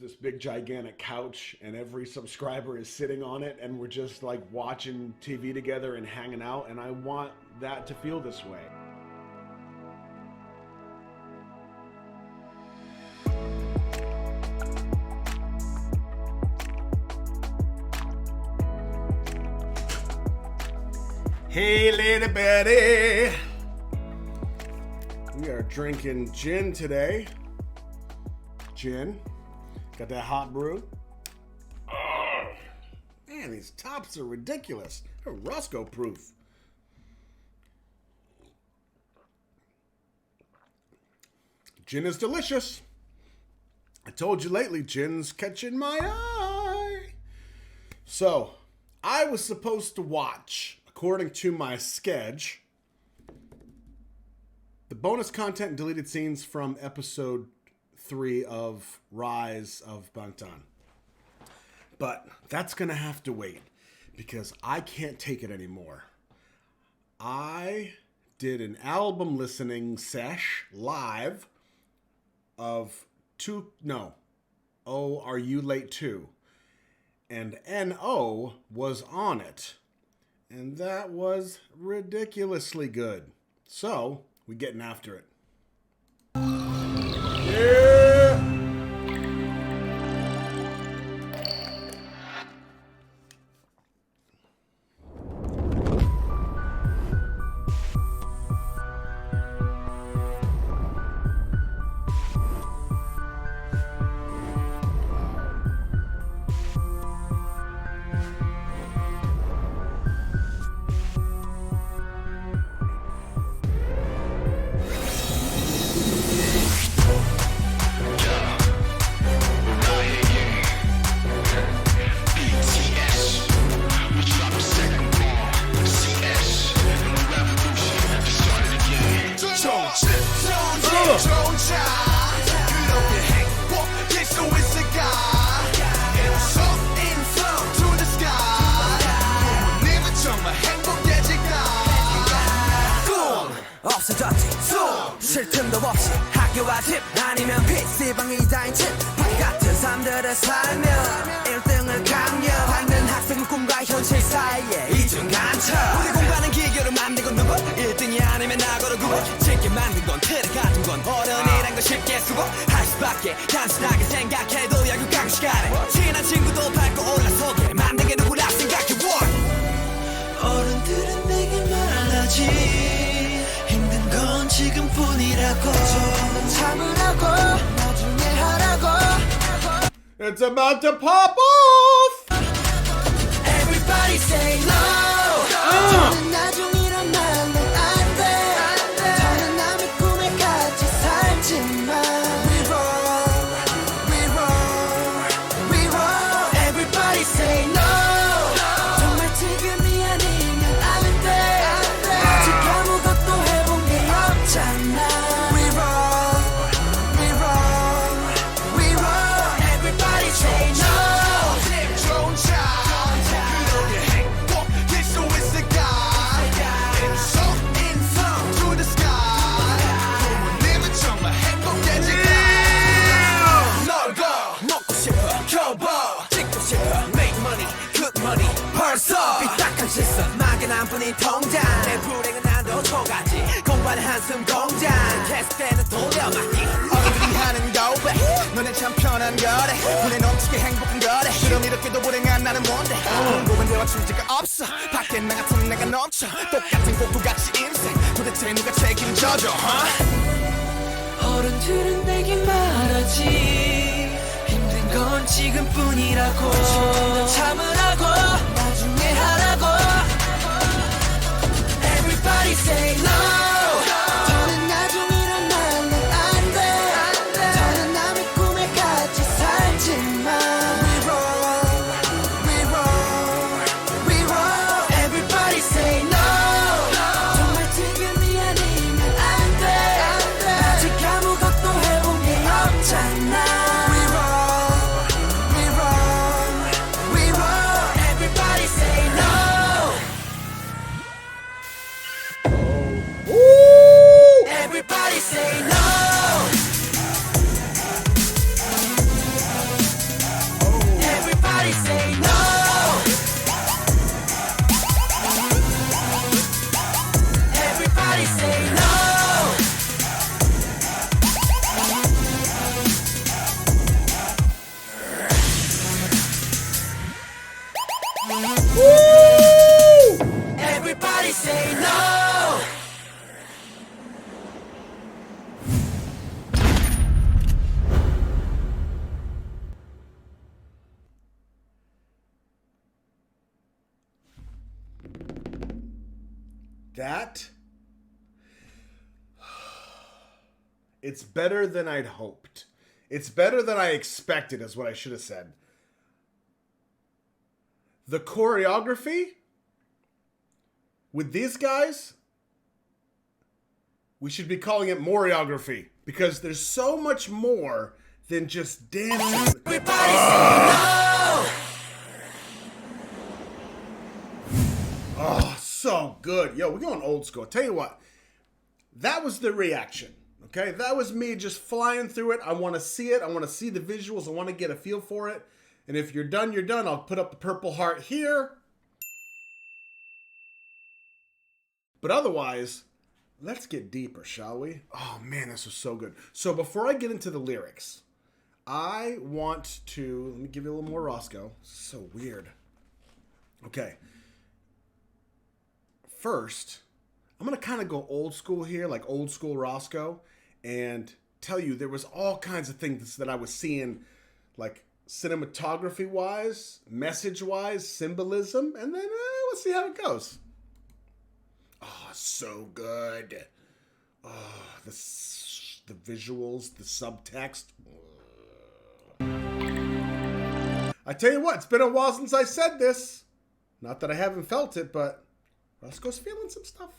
this big gigantic couch and every subscriber is sitting on it and we're just like watching TV together and hanging out, and I want that to feel this way. Hey, Lady Betty. We are drinking gin today. Gin. Got that hot brew. Oh, man, these tops are ridiculous. They're Roscoe proof. Gin is delicious. I told you lately, gin's catching my eye. So, I was supposed to watch, according to my sketch, the bonus content and deleted scenes from episode 3 of Rise of Bangtan. But that's going to have to wait because I can't take it anymore. I did an album listening sesh live of Oh, Are You Late Too? And N.O. was on it. And that was ridiculously good. So, we getting after it. Yeah! 쉴 틈도 없이 학교와 집 아니면 PC방이다인 집 파티 같은 삶들을 살며 1등을 강요하는 학생의 꿈과 현실 사이에 이중간첩 우리 공부하는 기교를 만들고 누구 1등이 아니면 낙오를 구워 쉽게 만든 건 틀에 같은 건 어른이란 걸 쉽게 수고할 수밖에 단순하게 생각해도 야구 강의 시간에 친한 친구도 밟고 올라서게 만든 게 누구라 생각해 어른들은 내게 말하지 건 지금뿐이라고 좀 참으라고 나중에 하라고 It's about to pop off! Everybody say no! 저는 나중이란 말로 안 돼 더는 남의 꿈에 같이 살지만 We roll, we roll, we roll Everybody say no! 정말 지금이 아니면 안 돼 아직 아무것도 해본 게 없잖아 We roll, we roll, we roll Everybody say no 내 좋은 차 그렇게 행복일 수 있을까 인성 to the sky 부모님은 정말 행복해질까 놀고 먹고 싶어 겨워 찍고 싶어 make money good money 벌써 삐딱한 시선 막연한 뿐인 통장 내 불행은 난도 초가지 공부하는 한숨 공장 테스트에는 돌려막기 어른들이 하는 고백 너네 참 편한 거래 눈에 넘치게 행복한 거래 그럼 이렇게도 불행한 나는 뭔데 공부는 대화 출제가 없어 밖에 나 같은 내가 넘쳐 똑같은 곡도같이 인생 도대체 누가 책임져줘 어른들은 내게 말하지 힘든 건 지금뿐이라고 좀 참으라고 나중에 하라고 Everybody say no 더는 나중이란 말로 안 돼 더는 남의 꿈에 같이 살지만 We roll, we roll, we roll Everybody say no 정말 지금이 아니면 안 돼 아직 아무것도 해본 게 없잖아 We roll, we roll, That... It's better than I'd hoped. It's better than I expected, is what I should have said. The choreography with these guys, we should be calling it choreography, because there's so much more than just dancing. Oh, so good. Yo, we're going old school. Tell you what, that was the reaction. Okay, that was me just flying through it. I want to see it. I want to see the visuals. I want to get a feel for it. And if you're done, you're done. I'll put up the purple heart here. But otherwise, let's get deeper, shall we? Oh man, this was so good. So before I get into the lyrics, I want to, let me give you a little more Roscoe. So weird. Okay. First, I'm going to kind of go old school here, like old school Roscoe, and tell you there was all kinds of things that I was seeing, like cinematography-wise, message-wise, symbolism, and then let's see how it goes. Oh, so good. Oh, the visuals, the subtext. I tell you what, it's been a while since I said this. Not that I haven't felt it, but Roscoe's feeling some stuff.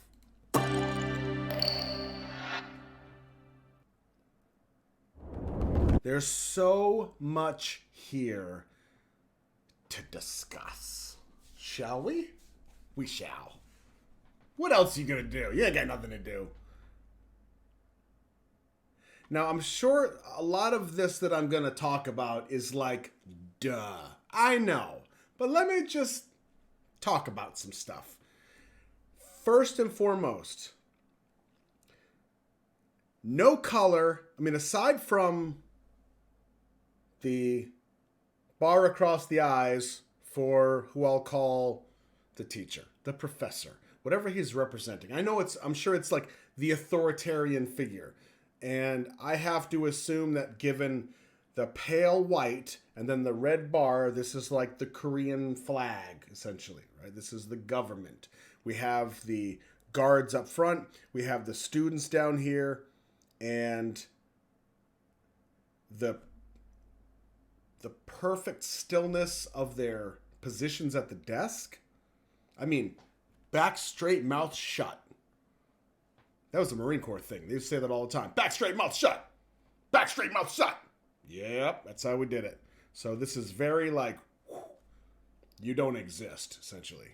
There's so much here to discuss. Shall we? We shall. What else are you gonna do? You ain't got nothing to do. Now, I'm sure a lot of this that I'm gonna talk about is like, duh. I know. But let me just talk about some stuff. First and foremost, no color. I mean, aside from the bar across the eyes for who I'll call the teacher, the professor, whatever he's representing. I'm sure it's like the authoritarian figure. And I have to assume that given the pale white and then the red bar, this is like the Korean flag, essentially, right? This is the government. We have the guards up front. We have the students down here. And the perfect stillness of their positions at the desk. I mean, back straight, mouth shut. That was a Marine Corps thing. They used to say that all the time. Back straight, mouth shut. Back straight, mouth shut. Yep, that's how we did it. So this is very like, whew, you don't exist, essentially.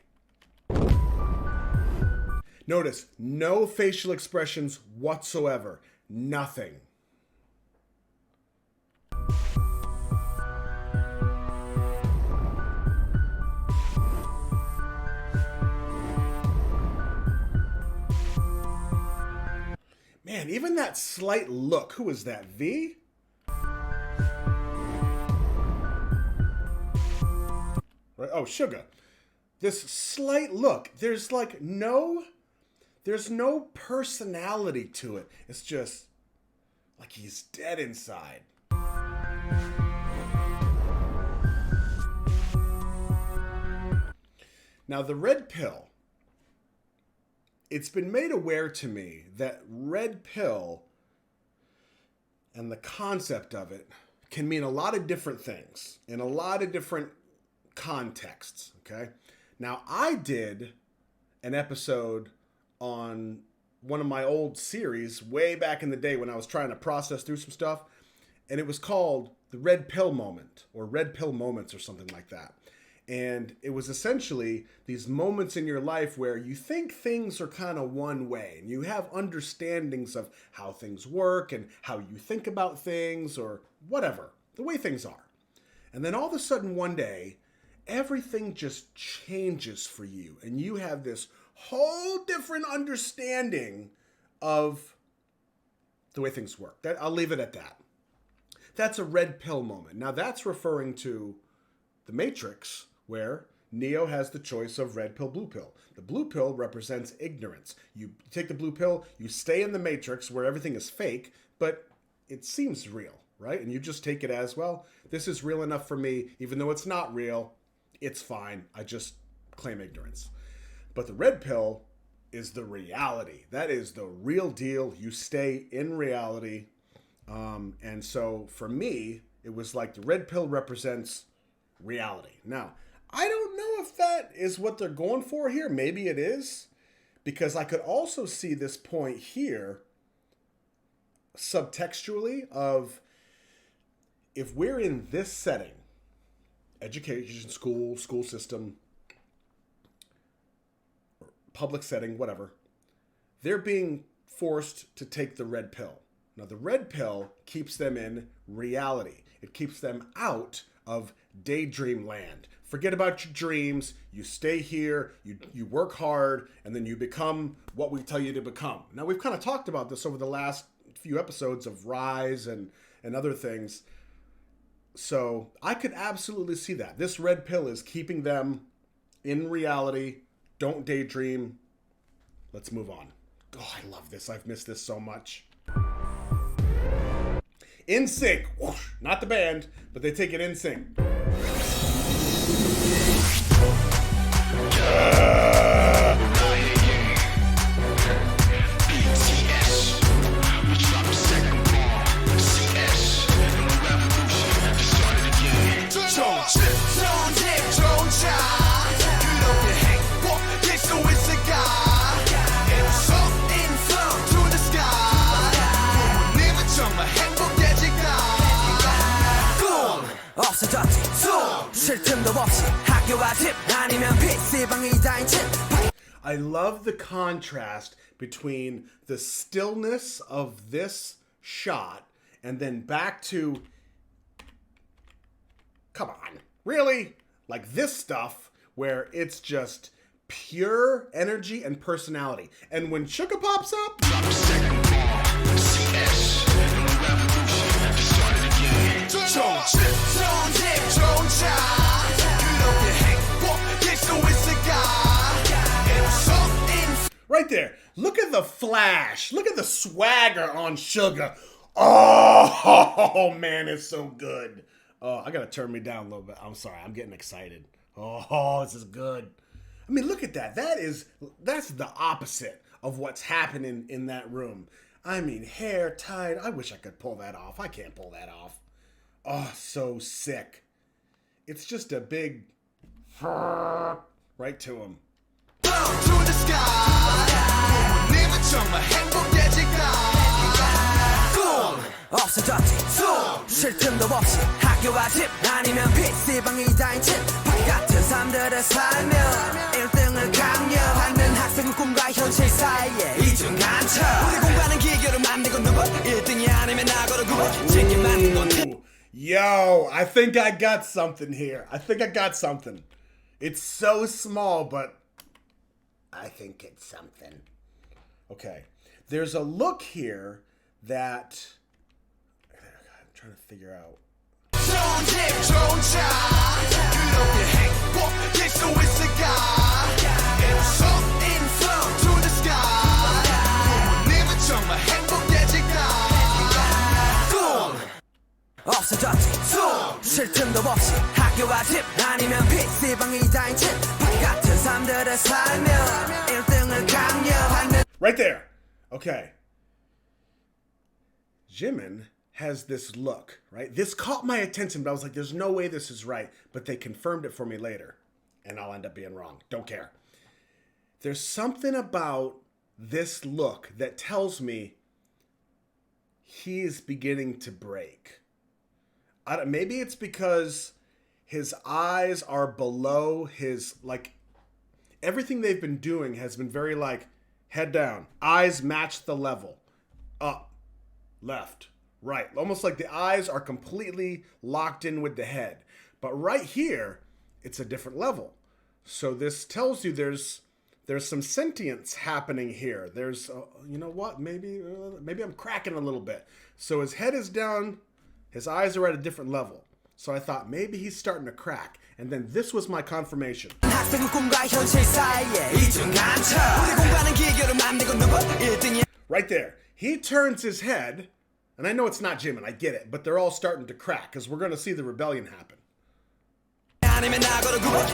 Notice, no facial expressions whatsoever. Nothing. Man, even that slight look. Who is that? V? Right? Oh, Sugar. This slight look. There's no personality to it. It's just like he's dead inside. Now, the red pill. It's been made aware to me that red pill and the concept of it can mean a lot of different things in a lot of different contexts, okay? Now, I did an episode on one of my old series way back in the day when I was trying to process through some stuff, and it was called The Red Pill Moment, or Red Pill Moments, or something like that. And it was essentially these moments in your life where you think things are kind of one way and you have understandings of how things work and how you think about things or whatever, the way things are. And then all of a sudden one day, everything just changes for you and you have this whole different understanding of the way things work. I'll leave it at that. That's a red pill moment. Now that's referring to the Matrix, where Neo has the choice of red pill, blue pill. The blue pill represents ignorance. You take the blue pill, you stay in the Matrix where everything is fake, but it seems real, right? And you just take it as, well, this is real enough for me. Even though it's not real, it's fine. I just claim ignorance. But the red pill is the reality. That is the real deal. You stay in reality. And so for me, it was like the red pill represents reality. Now, I don't know if that is what they're going for here. Maybe it is, because I could also see this point here subtextually of, if we're in this setting, education, school system, public setting, whatever, they're being forced to take the red pill. Now, the red pill keeps them in reality. It keeps them out of daydream land. Forget about your dreams. You stay here, you work hard, and then you become what we tell you to become. Now, we've kind of talked about this over the last few episodes of Rise and other things. So I could absolutely see that. This red pill is keeping them in reality. Don't daydream. Let's move on. Oh, I love this. I've missed this so much. In sync. Whoosh. Not the band, but they take it in sync. I love the contrast between the stillness of this shot and then back to, come on, really? Like this stuff where it's just pure energy and personality. And when Sugar pops up, right there. Look at the flash. Look at the swagger on Sugar. Oh, man, it's so good. Oh, I gotta turn me down a little bit. I'm sorry. I'm getting excited. Oh, this is good. I mean, look at that. That's the opposite of what's happening in that room. I mean, hair tied. I wish I could pull that off. I can't pull that off. Oh, so sick. It's just a big right to him. Yo, I think I got something here. It's so small, but I think it's something. Okay. There's a look here that I'm trying to figure out. Right there. Okay. Jimin has this look, right? This caught my attention, but I was like, there's no way this is right. But they confirmed it for me later. And I'll end up being wrong. Don't care. There's something about this look that tells me he is beginning to break. Maybe it's because his eyes are below his, like, everything they've been doing has been very, like, head down. Eyes match the level. Up, left, right. Almost like the eyes are completely locked in with the head. But right here, it's a different level. So this tells you there's some sentience happening here. There's, you know what? Maybe I'm cracking a little bit. So his head is down. His eyes are at a different level. So I thought maybe he's starting to crack. And then this was my confirmation. Right there. He turns his head, and I know it's not Jimin, I get it, but they're all starting to crack because we're going to see the rebellion happen.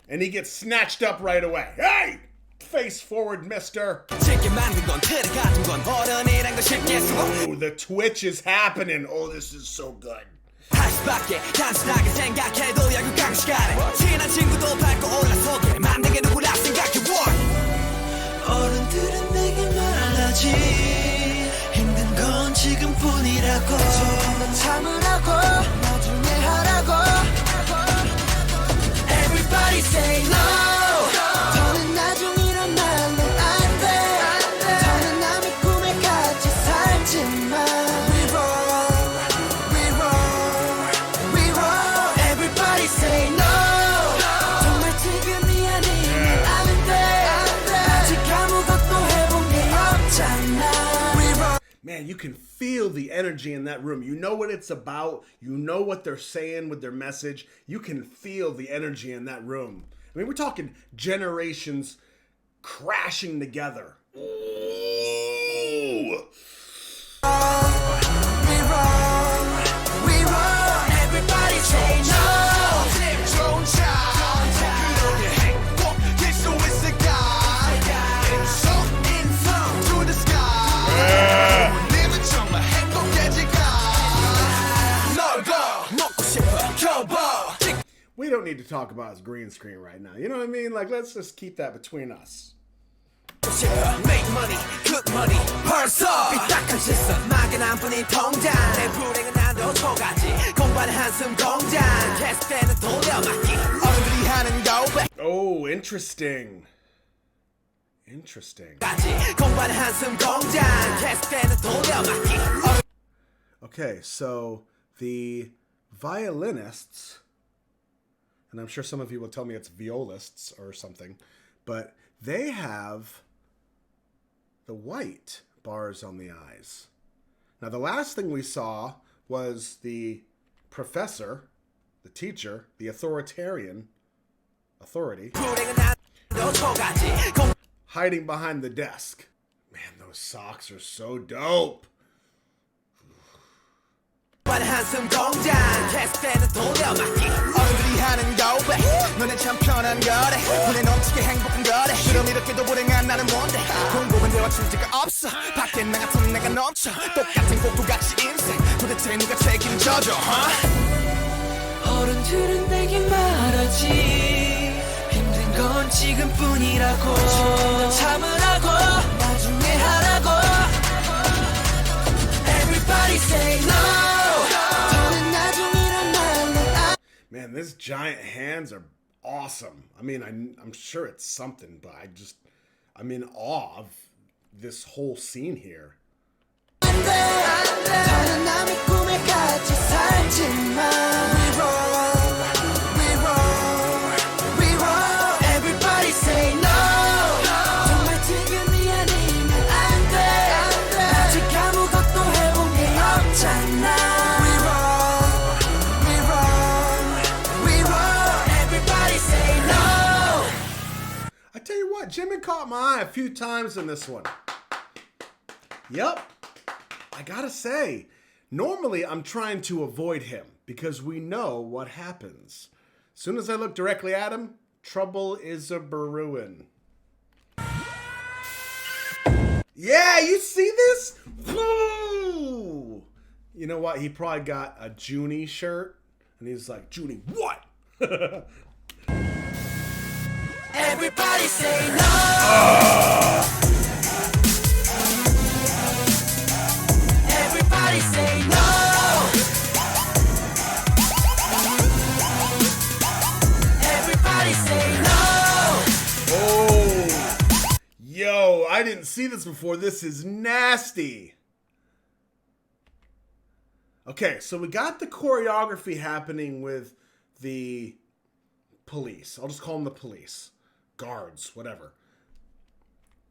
And he gets snatched up right away. Hey! face forward, mister. 쉽게 만든 건 틀에 가둔 건 어른이란 걸 쉽게 쓰고 Oh, the twitch is happening. Oh, this is so good. 할 수밖에 단순하게 생각해도 야구 강시간에 친한 친구도 밟고 올라서게 만든 게 누구라 생각해 어른들은 내게 말하지 힘든 건 지금뿐이라고 조금만 참으라고 나중에 하라고 Everybody say no 더는 나중이란 말로 안돼 더는 남의 꿈에 같이 살지만 We roll, we roll, we roll Everybody say no 정말 지금이 아니면 안 돼 아직 아무것도 해본 게 없잖아 We roll Man, you can feel the energy in that room. You know what it's about. You know what they're saying with their message. You can feel the energy in that room. I mean, we're talking generations crashing together. Ooh. We roll, we roll Everybody say no 기분 좋은 차 그러게 행복일 수 있을까 인성 to the sky 님은 정말 행복해질까 너가 먹고 싶어 켜봐 We don't need to talk about his green screen right now. You know what I mean? Like, let's just keep that between us. Make money, good money 벌써 삐딱한 실수 막연한 뿐인 통장 내 불행은 난도 초가지 공부하는 한숨 공장 계속되는 돌려막기 어른들이 하는 고백 Oh, interesting. Interesting. 공부하는 한숨 공장 계속되는 돌려막기 Okay, so the violinists, and I'm sure some of you will tell me it's violists or something, but they have the white bars on the eyes. Now, the last thing we saw was the professor, the teacher, the authority, 불행은 난도 초가지 hiding behind the desk. Man, those socks are so dope. 공부하는 한숨 공장 계속되는 돌려막기 어른들이 하는 고백 너네 참 편한 거래 눈에 넘치게 행복한 거래 그럼 이렇게도 불행한 나는 뭔데 공부는 대화 출제가 없어 밖엔 나 같은 내가 넘쳐 똑같은 곡도같이 인생 도대체 누가 책임져줘 어른들은 내게 말하지 힘든 건 지금뿐이라고 조금만 참으라고 나중에 하라고 Everybody say no Man, these giant hands are awesome. I mean, I'm sure it's something, but I'm in awe of this whole scene here. Everybody say no. 정말 지금이 아니면 안 돼. 아직 아무것도 해본 게 없잖아. I tell you what, Jimmy caught my eye a few times in this one. Yep. I gotta say, normally I'm trying to avoid him because we know what happens. As soon as I look directly at him, trouble is a brewing. Yeah, you see this? Woo! You know what? He probably got a Junie shirt, and he's like, Junie, what? Everybody say no. Everybody say no. Everybody say no. Oh, yo, I didn't see this before. This is nasty. Okay, so we got the choreography happening with the police. I'll just call them the police. Guards, whatever.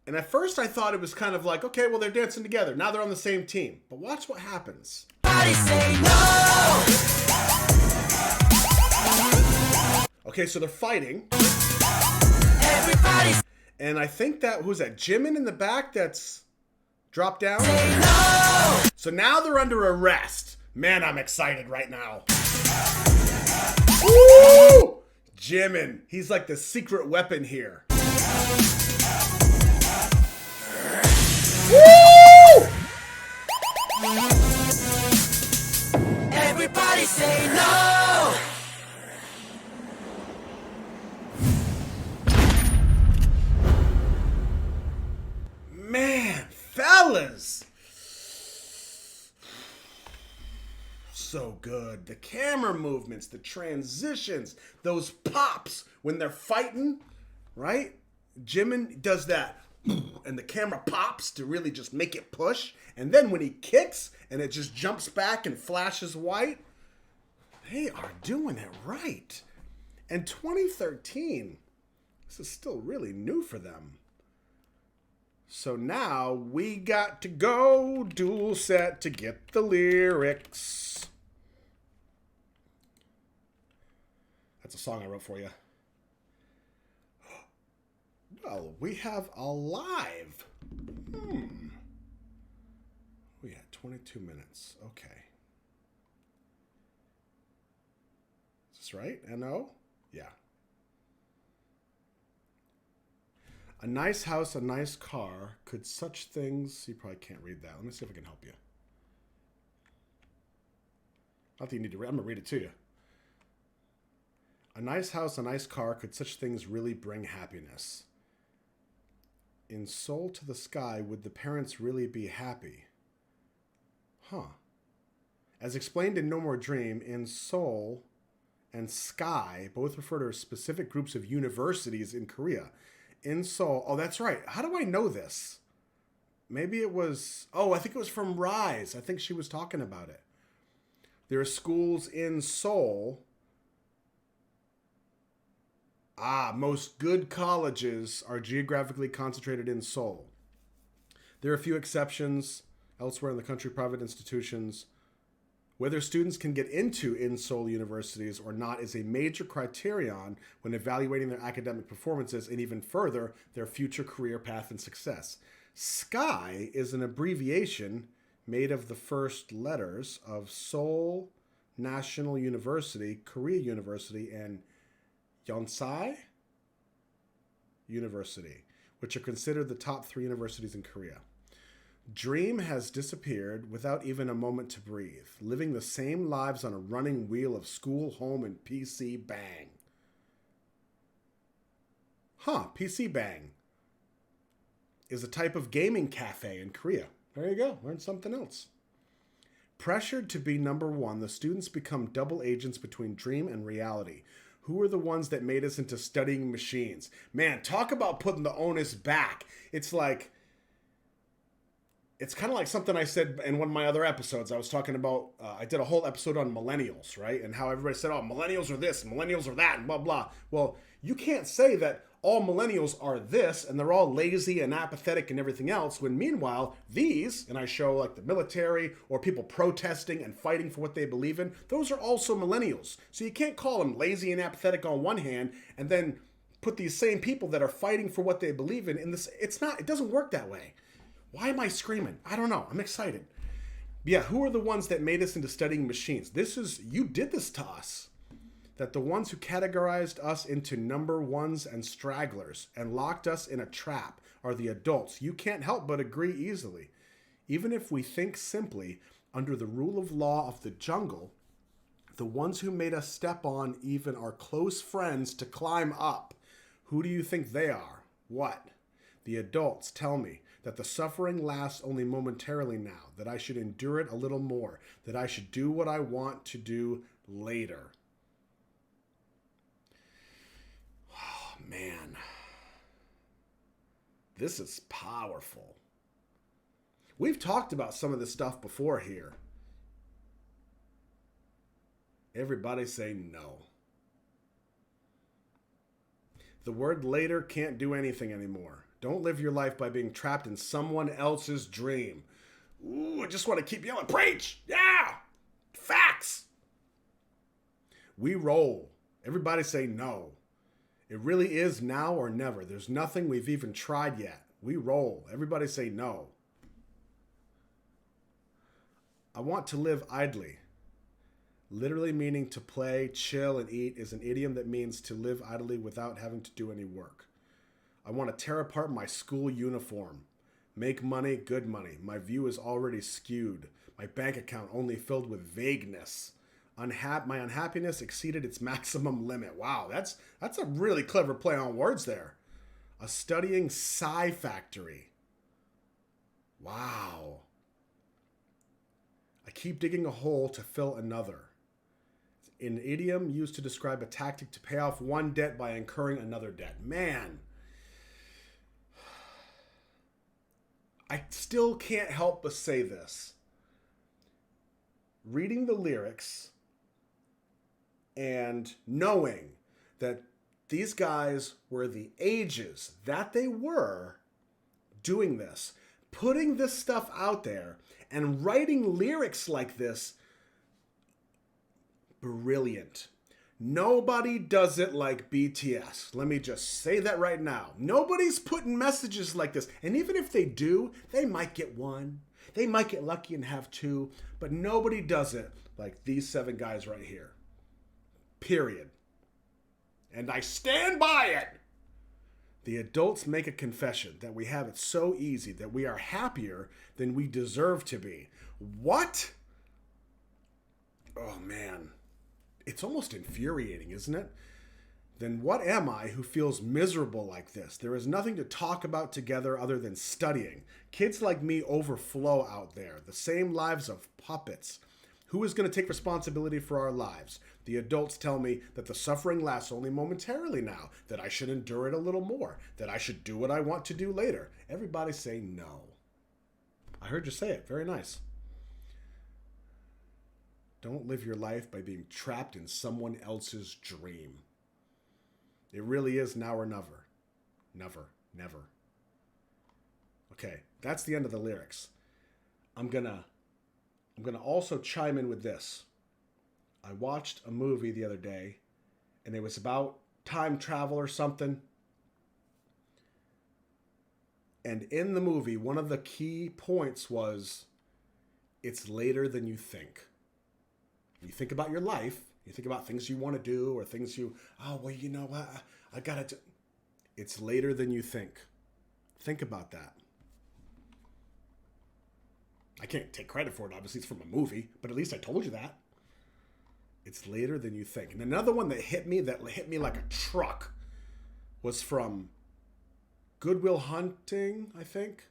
And at first I thought it was kind of like, okay, well, they're dancing together. Now they're on the same team. But watch what happens. Everybody say no. Okay, so they're fighting. Everybody And I think that, who's that? Jimin in the back that's dropped down? say no. So now they're under arrest. Man, I'm excited right now. Woo! Jimin. He's like the secret weapon here. Woo! Everybody say no. Man, fellas. So good. The camera movements, the transitions, those pops when they're fighting, right? Jimin does that, and the camera pops to really just make it push. And then when he kicks and it just jumps back and flashes white, they are doing it right. And 2013, this is still really new for them. So now we got to go dual set to get the lyrics. That's a song I wrote for you. Well, we have a live. We had 22 minutes. Okay. Is this right? N-O? Yeah. A nice house, a nice car. Could such things... You probably can't read that. Let me see if I can help you. Not that you need to read. I'm going to read it to you. A nice house, a nice car. Could such things really bring happiness? In Soul to the Sky, would the parents really be happy? Huh. As explained in No More Dream, in Seoul and Sky both refer to specific groups of universities in Korea. In Seoul, oh, that's right. How do I know this? Maybe it was, I think it was from Rise. I think she was talking about it. There are schools in Seoul. Most good colleges are geographically concentrated in Seoul. There are a few exceptions. Elsewhere in the country, private institutions. Whether students can get into in-Seoul universities or not is a major criterion when evaluating their academic performances and even further, their future career path and success. SKY is an abbreviation made of the first letters of Seoul National University, Korea University, and Yonsei University, which are considered the top 3 universities in Korea. Dream has disappeared without even a moment to breathe, living the same lives on a running wheel of school, home, and PC Bang. PC Bang is a type of gaming cafe in Korea. There you go, learn something else. Pressured to be number 1, the students become double agents between dream and reality. Who are the ones that made us into studying machines? Man, talk about putting the onus back. It's kind of like something I said in one of my other episodes. I was talking about, I did a whole episode on millennials, right? And how everybody said, millennials are this, and millennials are that, and blah, blah. Well, you can't say that all millennials are this, and they're all lazy and apathetic and everything else, when meanwhile, these, and I show like the military or people protesting and fighting for what they believe in, those are also millennials. So you can't call them lazy and apathetic on one hand, and then put these same people that are fighting for what they believe in this. It doesn't work that way. Why am I screaming? I don't know. I'm excited. Yeah, who are the ones that made us into studying machines? You did this to us. That the ones who categorized us into number ones and stragglers and locked us in a trap are the adults. You can't help but agree easily. Even if we think simply, under the rule of law of the jungle, the ones who made us step on even our close friends to climb up, who do you think they are? What? The adults tell me that the suffering lasts only momentarily now, that I should endure it a little more, that I should do what I want to do later. Oh, man. This is powerful. We've talked about some of this stuff before here. Everybody say no. The word later can't do anything anymore. Don't live your life by being trapped in someone else's dream. Ooh, I just want to keep yelling, preach! Yeah! Facts! We roll. Everybody say no. It really is now or never. There's nothing we've even tried yet. We roll. Everybody say no. I want to live idly. Literally meaning to play, chill, and eat is an idiom that means to live idly without having to do any work. I want to tear apart my school uniform. Make money, good money. My view is already skewed. My bank account only filled with vagueness. My unhappiness exceeded its maximum limit. Wow, that's a really clever play on words there. A studying psi factory. Wow. I keep digging a hole to fill another. An idiom used to describe a tactic to pay off one debt by incurring another debt. Man. I still can't help but say this. Reading the lyrics and knowing that these guys were the ages that they were doing this, putting this stuff out there and writing lyrics like this, brilliant. Nobody does it like BTS. Let me just say that right now. Nobody's putting messages like this. And even if they do, they might get one. They might get lucky and have two. But nobody does it like these 7 guys right here. Period. And I stand by it. The adults make a confession that we have it so easy, that we are happier than we deserve to be. What? Oh, man. It's almost infuriating, isn't it? Then what am I who feels miserable like this? There is nothing to talk about together other than studying. Kids like me overflow out there. The same lives of puppets. Who is going to take responsibility for our lives? The adults tell me that the suffering lasts only momentarily now, that I should endure it a little more, that I should do what I want to do later. Everybody say no. I heard you say it. Very nice. Don't live your life by being trapped in someone else's dream. It really is now or never. Never, never. Okay, that's the end of the lyrics. I'm gonna also chime in with this. I watched a movie the other day, and it was about time travel or something. And in the movie, one of the key points was, it's later than you think. You think about your life, you think about things you want to do, or things I gotta do. It's later than you think. Think about that. I can't take credit for it, obviously it's from a movie, but at least I told you that. It's later than you think. And another one that hit me like a truck was from Good Will Hunting, I think.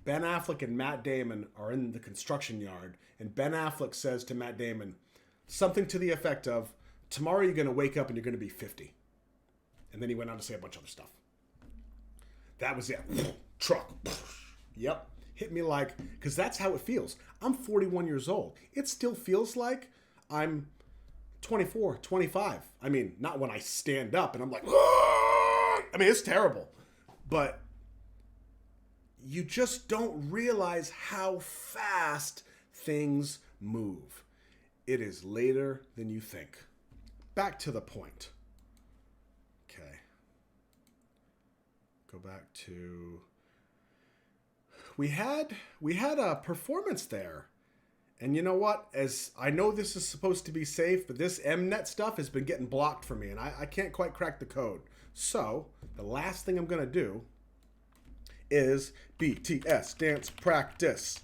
Ben Affleck and Matt Damon are in the construction yard, and Ben Affleck says to Matt Damon something to the effect of, tomorrow you're going to wake up and you're going to be 50. And then he went on to say a bunch of other stuff. That was it. Truck. Yep. Hit me like, because that's how it feels. I'm 41 years old. It still feels like I'm 24, 25. I mean, not when I stand up and I'm like, I mean, it's terrible. But you just don't realize how fast things move. It is later than you think. Back to the point. Okay. Go back to... We had a performance there. And you know what? As I know this is supposed to be safe, but this Mnet stuff has been getting blocked for me, and I can't quite crack the code. So, the last thing I'm going to do is BTS dance practice.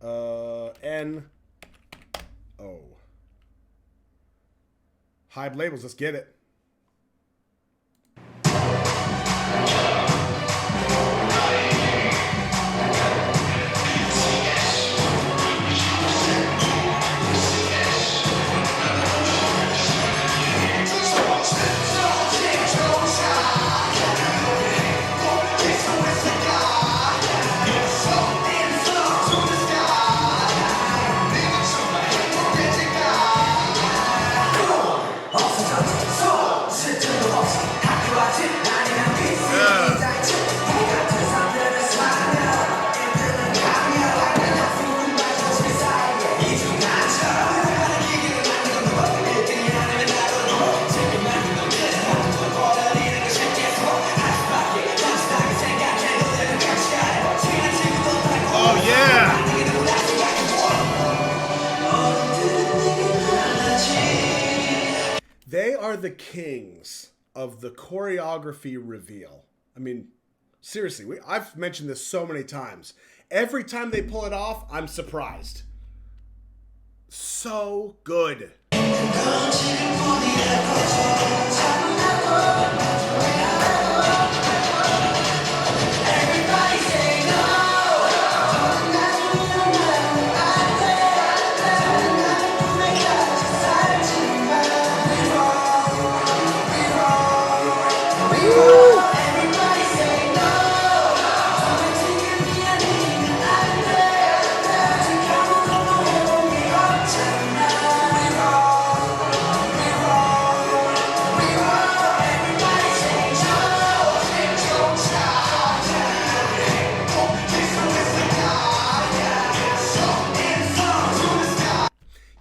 N-O. Hype labels, let's get it. They are the kings of the choreography reveal. I mean, Seriously, I've mentioned this so many times. Every time they pull it off, I'm surprised. So good.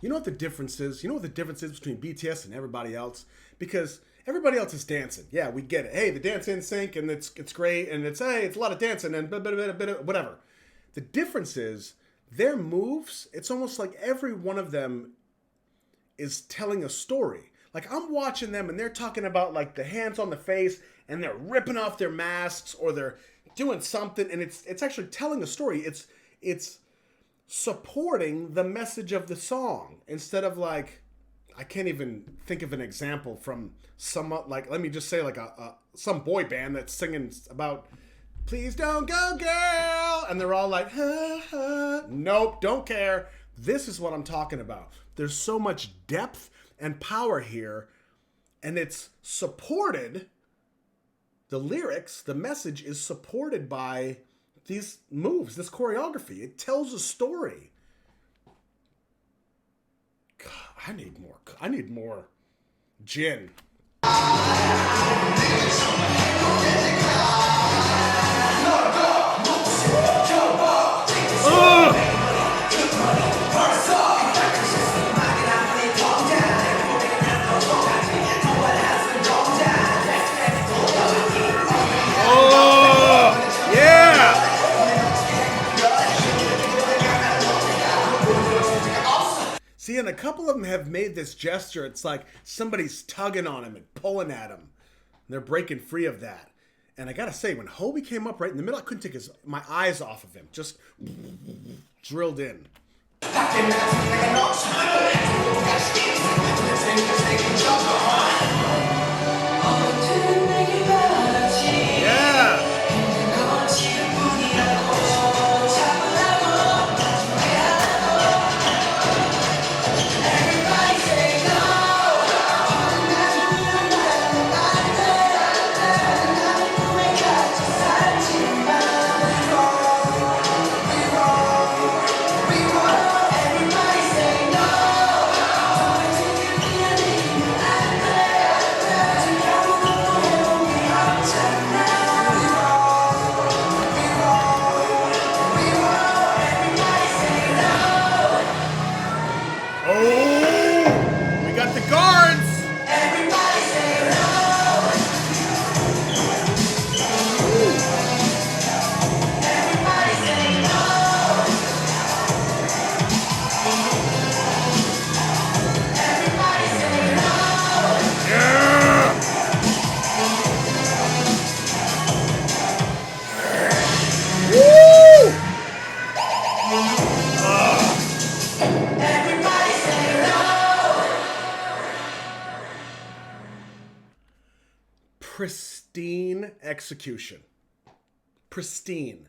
You know what the difference is? You know what the difference is between BTS and everybody else? Because everybody else is dancing. Yeah, we get it. Hey, the dance in sync and it's great and it's a lot of dancing and whatever. The difference is their moves, it's almost like every one of them is telling a story. Like I'm watching them and they're talking about like the hands on the face and they're ripping off their masks or they're doing something and it's actually telling a story. It's supporting the message of the song instead of like, I can't even think of an example from somewhat like, let me just say like some boy band that's singing about please don't go girl and they're all like ha, ha. Nope, don't care. This is what I'm talking about. There's so much depth and power here and it's supported, the lyrics, the message is supported by these moves, this choreography. It tells a story. God, I need more gin. See, and a couple of them have made this gesture. It's like somebody's tugging on him and pulling at him. And they're breaking free of that. And I gotta say, when Hobie came up right in the middle, I couldn't take my eyes off of him. Just drilled in. Pristine execution. Pristine.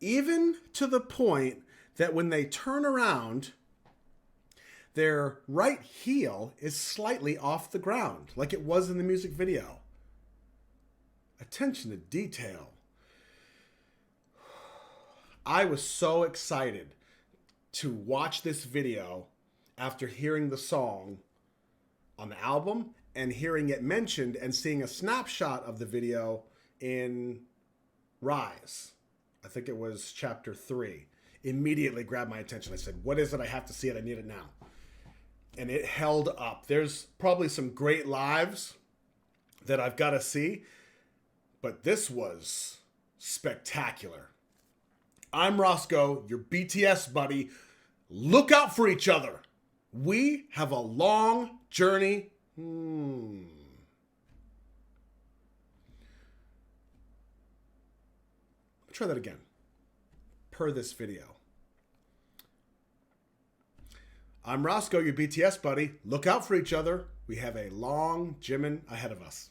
Even to the point that when they turn around, their right heel is slightly off the ground, like it was in the music video. Attention to detail. I was so excited to watch this video after hearing the song on the album and hearing it mentioned and seeing a snapshot of the video in Rise. I think it was chapter 3. Immediately grabbed my attention. I said, what is it? I have to see it. I need it now. And it held up. There's probably some great lives that I've got to see, but this was spectacular. I'm Roscoe, your BTS buddy. Look out for each other. We have a long journey. try that again. Per this video. I'm Roscoe, your BTS buddy. Look out for each other. We have a long Jimin ahead of us.